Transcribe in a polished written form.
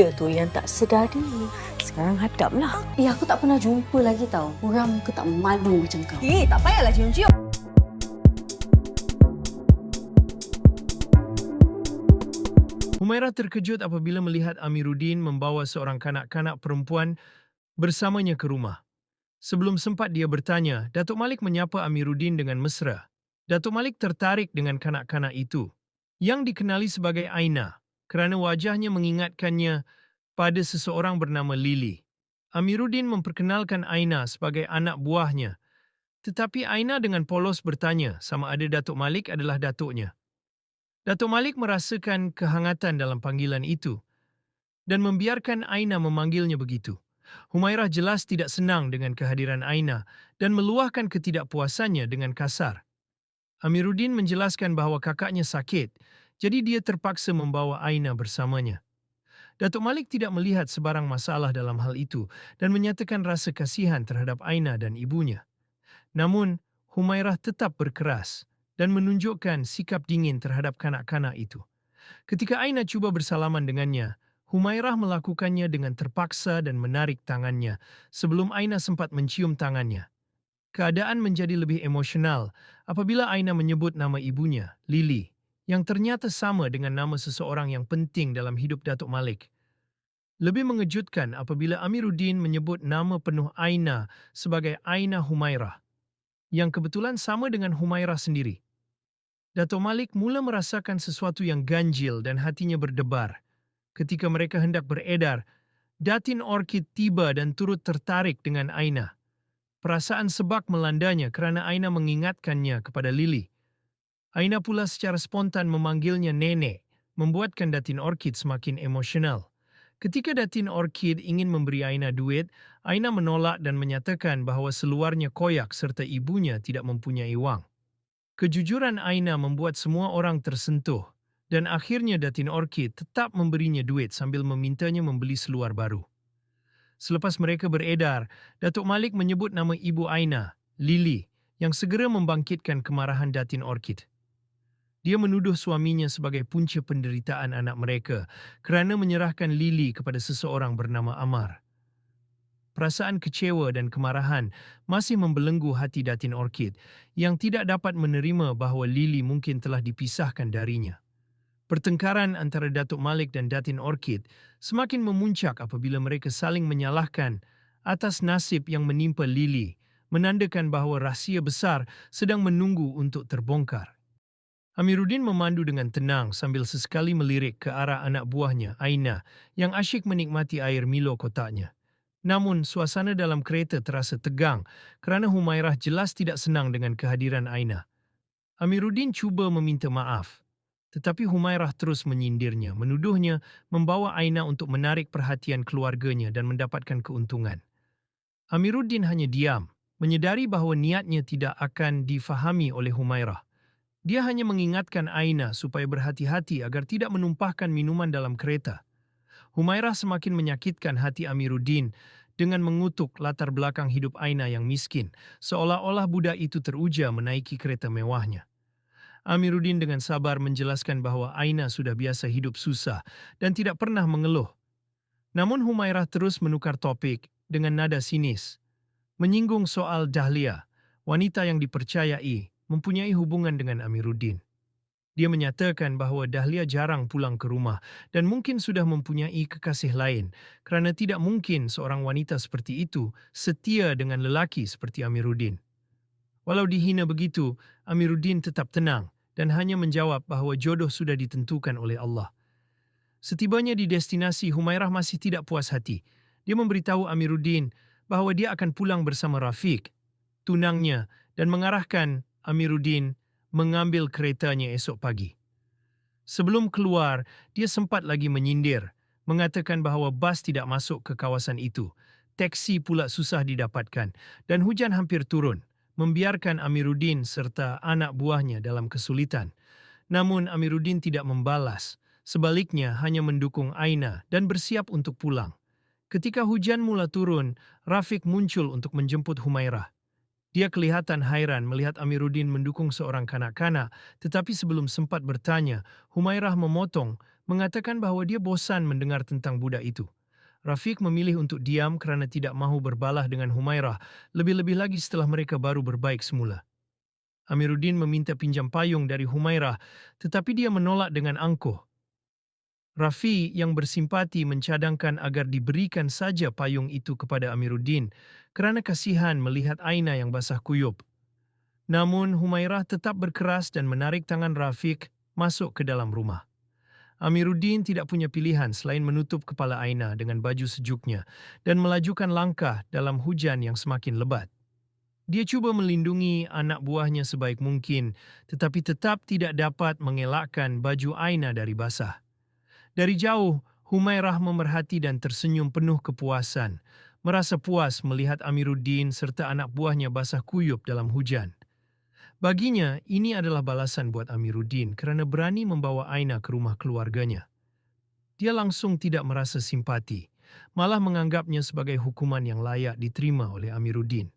Dia tu yang tak sedari. Sekarang hadaplah. Aku tak pernah jumpa lagi tau orang muka tak malu macam kau. Tak payahlah cium-cium. Humairah terkejut apabila melihat Amiruddin membawa seorang kanak-kanak perempuan bersamanya ke rumah. Sebelum sempat dia bertanya, Datuk Malik menyapa Amiruddin dengan mesra. Datuk Malik tertarik dengan kanak-kanak itu, yang dikenali sebagai Aina, kerana wajahnya mengingatkannya pada seseorang bernama Lily. Amiruddin memperkenalkan Aina sebagai anak buahnya, tetapi Aina dengan polos bertanya sama ada Datuk Malik adalah datuknya. Datuk Malik merasakan kehangatan dalam panggilan itu dan membiarkan Aina memanggilnya begitu. Humairah jelas tidak senang dengan kehadiran Aina dan meluahkan ketidakpuasannya dengan kasar. Amiruddin menjelaskan bahawa kakaknya sakit, jadi dia terpaksa membawa Aina bersamanya. Datuk Malik tidak melihat sebarang masalah dalam hal itu dan menyatakan rasa kasihan terhadap Aina dan ibunya. Namun, Humairah tetap berkeras dan menunjukkan sikap dingin terhadap kanak-kanak itu. Ketika Aina cuba bersalaman dengannya, Humairah melakukannya dengan terpaksa dan menarik tangannya sebelum Aina sempat mencium tangannya. Keadaan menjadi lebih emosional apabila Aina menyebut nama ibunya, Lily, yang ternyata sama dengan nama seseorang yang penting dalam hidup Datuk Malik. Lebih mengejutkan apabila Amiruddin menyebut nama penuh Aina sebagai Aina Humairah, yang kebetulan sama dengan Humairah sendiri. Datuk Malik mula merasakan sesuatu yang ganjil dan hatinya berdebar. Ketika mereka hendak beredar, Datin Orchid tiba dan turut tertarik dengan Aina. Perasaan sebak melandanya kerana Aina mengingatkannya kepada Lily. Aina pula secara spontan memanggilnya nenek, membuatkan Datin Orchid semakin emosional. Ketika Datin Orchid ingin memberi Aina duit, Aina menolak dan menyatakan bahawa seluarnya koyak serta ibunya tidak mempunyai wang. Kejujuran Aina membuat semua orang tersentuh dan akhirnya Datin Orchid tetap memberinya duit sambil memintanya membeli seluar baru. Selepas mereka beredar, Datuk Malik menyebut nama ibu Aina, Lily, yang segera membangkitkan kemarahan Datin Orchid. Dia menuduh suaminya sebagai punca penderitaan anak mereka kerana menyerahkan Lily kepada seseorang bernama Amar. Perasaan kecewa dan kemarahan masih membelenggu hati Datin Orchid yang tidak dapat menerima bahawa Lily mungkin telah dipisahkan darinya. Pertengkaran antara Datuk Malik dan Datin Orchid semakin memuncak apabila mereka saling menyalahkan atas nasib yang menimpa Lily, menandakan bahawa rahsia besar sedang menunggu untuk terbongkar. Amiruddin memandu dengan tenang sambil sesekali melirik ke arah anak buahnya, Aina, yang asyik menikmati air Milo kotaknya. Namun, suasana dalam kereta terasa tegang kerana Humairah jelas tidak senang dengan kehadiran Aina. Amiruddin cuba meminta maaf, tetapi Humairah terus menyindirnya, menuduhnya membawa Aina untuk menarik perhatian keluarganya dan mendapatkan keuntungan. Amiruddin hanya diam, menyedari bahawa niatnya tidak akan difahami oleh Humairah. Dia hanya mengingatkan Aina supaya berhati-hati agar tidak menumpahkan minuman dalam kereta. Humairah semakin menyakitkan hati Amiruddin dengan mengutuk latar belakang hidup Aina yang miskin, seolah-olah budak itu teruja menaiki kereta mewahnya. Amiruddin dengan sabar menjelaskan bahawa Aina sudah biasa hidup susah dan tidak pernah mengeluh. Namun Humairah terus menukar topik dengan nada sinis, menyinggung soal Dahlia, wanita yang dipercayai mempunyai hubungan dengan Amiruddin. Dia menyatakan bahawa Dahlia jarang pulang ke rumah dan mungkin sudah mempunyai kekasih lain kerana tidak mungkin seorang wanita seperti itu setia dengan lelaki seperti Amiruddin. Walau dihina begitu, Amiruddin tetap tenang dan hanya menjawab bahawa jodoh sudah ditentukan oleh Allah. Setibanya di destinasi, Humairah masih tidak puas hati. Dia memberitahu Amiruddin bahawa dia akan pulang bersama Rafiq, tunangnya, dan mengarahkan Amiruddin mengambil keretanya esok pagi. Sebelum keluar, dia sempat lagi menyindir, mengatakan bahawa bas tidak masuk ke kawasan itu, teksi pula susah didapatkan, dan hujan hampir turun, membiarkan Amiruddin serta anak buahnya dalam kesulitan. Namun Amiruddin tidak membalas, sebaliknya hanya mendukung Aina dan bersiap untuk pulang. Ketika hujan mula turun, Rafiq muncul untuk menjemput Humairah. Dia kelihatan hairan melihat Amiruddin mendukung seorang kanak-kanak, tetapi sebelum sempat bertanya, Humairah memotong, mengatakan bahawa dia bosan mendengar tentang budak itu. Rafiq memilih untuk diam kerana tidak mahu berbalah dengan Humairah, lebih-lebih lagi setelah mereka baru berbaik semula. Amiruddin meminta pinjam payung dari Humairah, tetapi dia menolak dengan angkuh. Rafi yang bersimpati mencadangkan agar diberikan saja payung itu kepada Amiruddin kerana kasihan melihat Aina yang basah kuyup. Namun Humairah tetap berkeras dan menarik tangan Rafiq masuk ke dalam rumah. Amiruddin tidak punya pilihan selain menutup kepala Aina dengan baju sejuknya dan melajukan langkah dalam hujan yang semakin lebat. Dia cuba melindungi anak buahnya sebaik mungkin, tetapi tetap tidak dapat mengelakkan baju Aina dari basah. Dari jauh, Humairah memerhati dan tersenyum penuh kepuasan, merasa puas melihat Amiruddin serta anak buahnya basah kuyup dalam hujan. Baginya, ini adalah balasan buat Amiruddin kerana berani membawa Aina ke rumah keluarganya. Dia langsung tidak merasa simpati, malah menganggapnya sebagai hukuman yang layak diterima oleh Amiruddin.